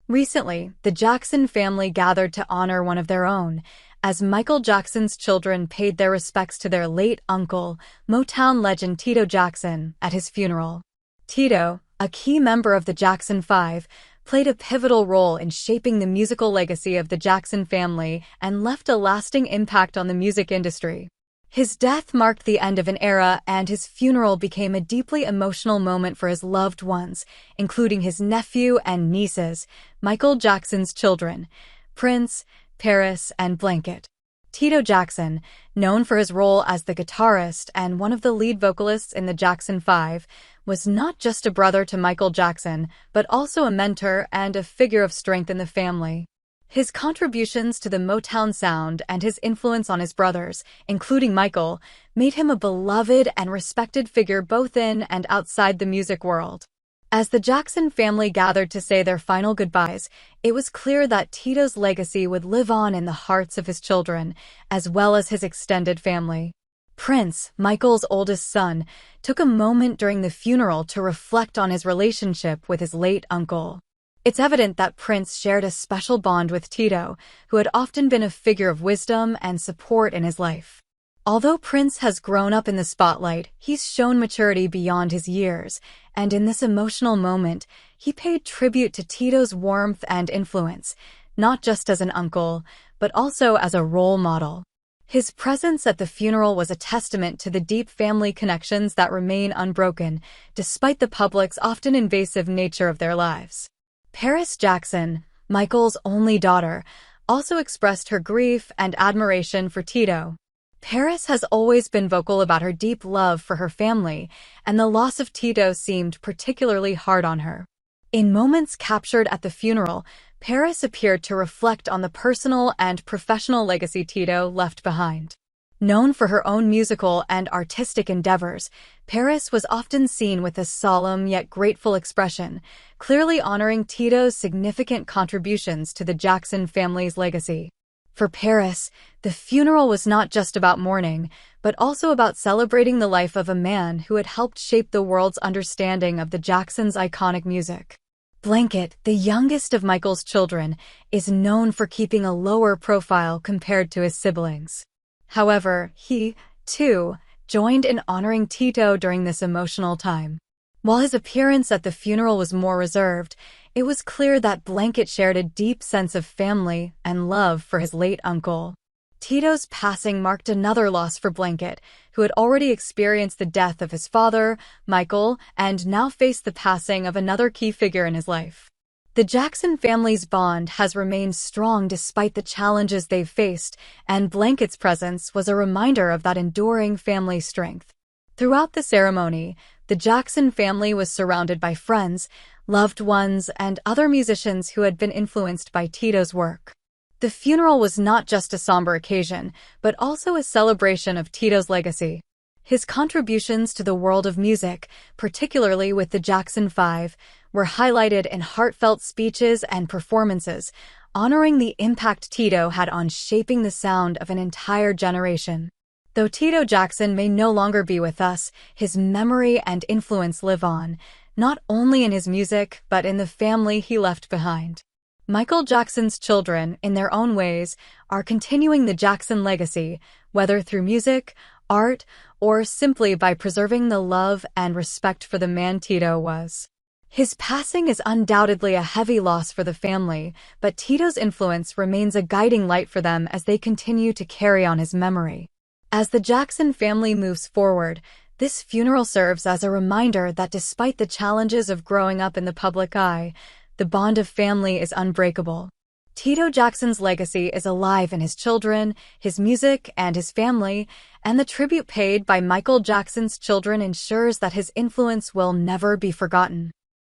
Recently, the Jackson family gathered to honor one of their own, as Michael Jackson's children paid their respects to their late uncle, Motown legend Tito Jackson, at his funeral. Tito, a key member of the Jackson 5, played a pivotal role in shaping the musical legacy of the Jackson family and left a lasting impact on the music industry. His death marked the end of an era, and his funeral became a deeply emotional moment for his loved ones, including his nephew and nieces, Michael Jackson's children, Prince, Paris, and Blanket. Tito Jackson, known for his role as the guitarist and one of the lead vocalists in the Jackson 5, was not just a brother to Michael Jackson, but also a mentor and a figure of strength in the family. His contributions to the Motown sound and his influence on his brothers, including Michael, made him a beloved and respected figure both in and outside the music world. As the Jackson family gathered to say their final goodbyes, it was clear that Tito's legacy would live on in the hearts of his children, as well as his extended family. Prince, Michael's oldest son, took a moment during the funeral to reflect on his relationship with his late uncle. It's evident that Prince shared a special bond with Tito, who had often been a figure of wisdom and support in his life. Although Prince has grown up in the spotlight, he's shown maturity beyond his years, and in this emotional moment, he paid tribute to Tito's warmth and influence, not just as an uncle, but also as a role model. His presence at the funeral was a testament to the deep family connections that remain unbroken, despite the public's often invasive nature of their lives. Paris Jackson, Michael's only daughter, also expressed her grief and admiration for Tito. Paris has always been vocal about her deep love for her family, and the loss of Tito seemed particularly hard on her. In moments captured at the funeral, Paris appeared to reflect on the personal and professional legacy Tito left behind. Known for her own musical and artistic endeavors, Paris was often seen with a solemn yet grateful expression, clearly honoring Tito's significant contributions to the Jackson family's legacy. For Paris, the funeral was not just about mourning, but also about celebrating the life of a man who had helped shape the world's understanding of the Jacksons' iconic music. Blanket, the youngest of Michael's children, is known for keeping a lower profile compared to his siblings. However, he, too, joined in honoring Tito during this emotional time. While his appearance at the funeral was more reserved, it was clear that Blanket shared a deep sense of family and love for his late uncle. Tito's passing marked another loss for Blanket, who had already experienced the death of his father, Michael, and now faced the passing of another key figure in his life. The Jackson family's bond has remained strong despite the challenges they've faced, and Blanket's presence was a reminder of that enduring family strength. Throughout the ceremony, the Jackson family was surrounded by friends, loved ones, and other musicians who had been influenced by Tito's work. The funeral was not just a somber occasion, but also a celebration of Tito's legacy. His contributions to the world of music, particularly with the Jackson 5, were highlighted in heartfelt speeches and performances, honoring the impact Tito had on shaping the sound of an entire generation. Though Tito Jackson may no longer be with us, his memory and influence live on, not only in his music, but in the family he left behind. Michael Jackson's children, in their own ways, are continuing the Jackson legacy, whether through music, art, or simply by preserving the love and respect for the man Tito was. His passing is undoubtedly a heavy loss for the family, but Tito's influence remains a guiding light for them as they continue to carry on his memory. As the Jackson family moves forward, this funeral serves as a reminder that despite the challenges of growing up in the public eye, the bond of family is unbreakable. Tito Jackson's legacy is alive in his children, his music, and his family, and the tribute paid by Michael Jackson's children ensures that his influence will never be forgotten.